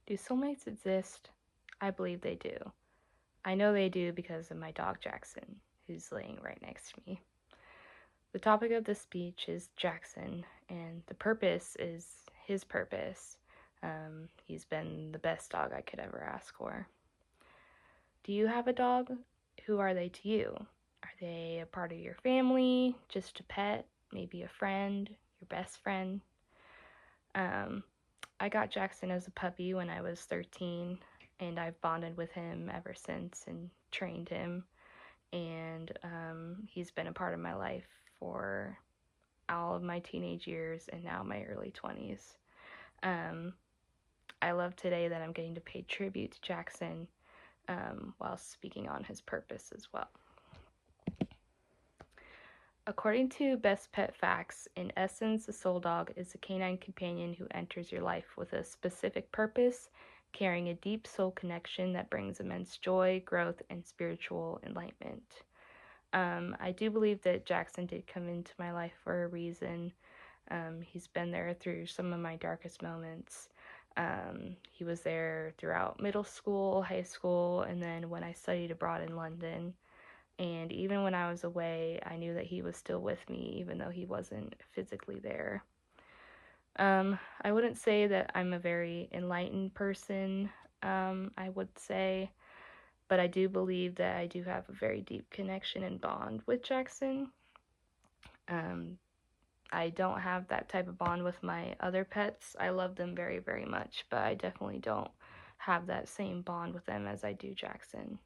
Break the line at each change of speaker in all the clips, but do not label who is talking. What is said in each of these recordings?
Do soulmates exist? I believe they do. I know they do because of my dog Jaxon, who's laying right next to me. The topic of this speech is Jaxon, and the purpose is his purpose. He's been the best dog I could ever ask for. Do you have a dog? Who are they to you? Are they a part of your family? Just a pet? Maybe a friend? Your best friend? I got Jaxon as a puppy when I was 13, and I've bonded with him ever since and trained him. And he's been a part of my life for all of my teenage years and now my early 20s. I love today that I'm getting to pay tribute to Jaxon while speaking on his purpose as well. According to Best Pet Facts, in essence, a soul dog is a canine companion who enters your life with a specific purpose, carrying a deep soul connection that brings immense joy, growth, and spiritual enlightenment. I do believe that Jaxon did come into my life for a reason. He's been there through some of my darkest moments. He was there throughout middle school, high school, and then when I studied abroad in London. And even when I was away, I knew that he was still with me, even though he wasn't physically there. I wouldn't say that I'm a very enlightened person, I would say, but I do believe that I do have a very deep connection and bond with Jaxon. I don't have that type of bond with my other pets. I love them very, very much, but I definitely don't have that same bond with them as I do Jaxon.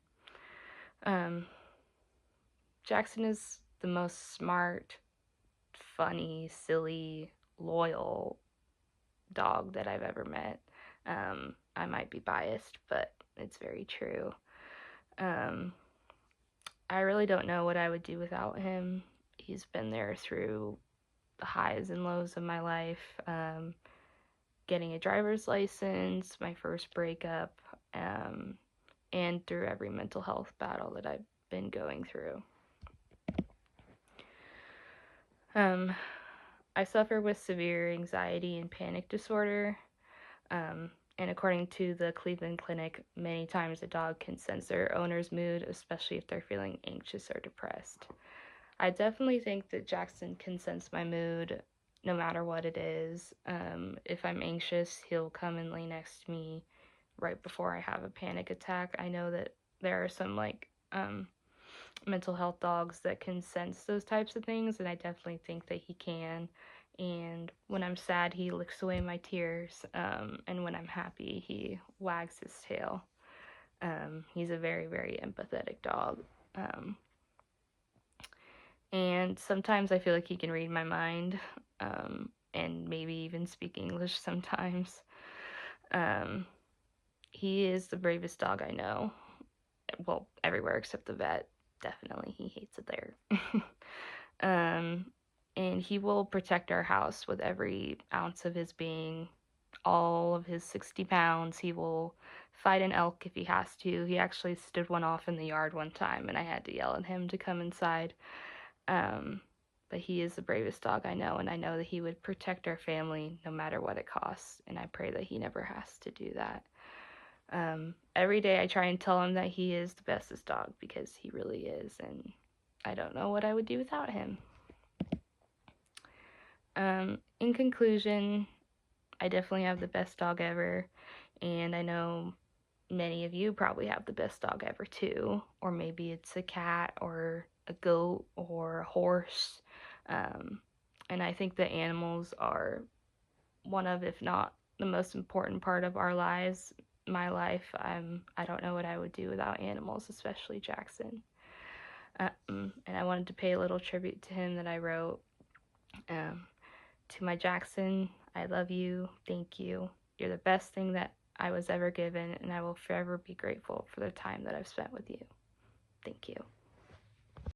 Jaxon is the most smart, funny, silly, loyal dog that I've ever met. I might be biased, but it's very true. I really don't know what I would do without him. He's been there through the highs and lows of my life. Getting a driver's license, my first breakup, and through every mental health battle that I've been going through. I suffer with severe anxiety and panic disorder, and according to the Cleveland Clinic, many times a dog can sense their owner's mood, especially if they're feeling anxious or depressed. I definitely think that Jaxon can sense my mood no matter what it is. If I'm anxious, he'll come and lay next to me right before I have a panic attack. I know that there are some mental health dogs that can sense those types of things, and I definitely think that he can. And when I'm sad, he licks away my tears, and when I'm happy, he wags his tail. He's a very, very empathetic dog. And sometimes I feel like he can read my mind, and maybe even speak English sometimes. He is the bravest dog I know. Well, everywhere except the vet. Definitely, he hates it there. And he will protect our house with every ounce of his being, all of his 60 pounds. He will fight an elk if he has to. He actually stood one off in the yard one time, and I had to yell at him to come inside. But he is the bravest dog I know, and I know that he would protect our family no matter what it costs, and I pray that he never has to do that. Every day I try and tell him that he is the bestest dog, because he really is, and I don't know what I would do without him. In conclusion, I definitely have the best dog ever, and I know many of you probably have the best dog ever too, or maybe it's a cat or a goat or a horse. And I think that animals are one of, if not the most important part of our lives. My life, I don't know what I would do without animals, especially Jaxon. And I wanted to pay a little tribute to him that I wrote. To my Jaxon, I love you. Thank you. You're the best thing that I was ever given, and I will forever be grateful for the time that I've spent with you. Thank you.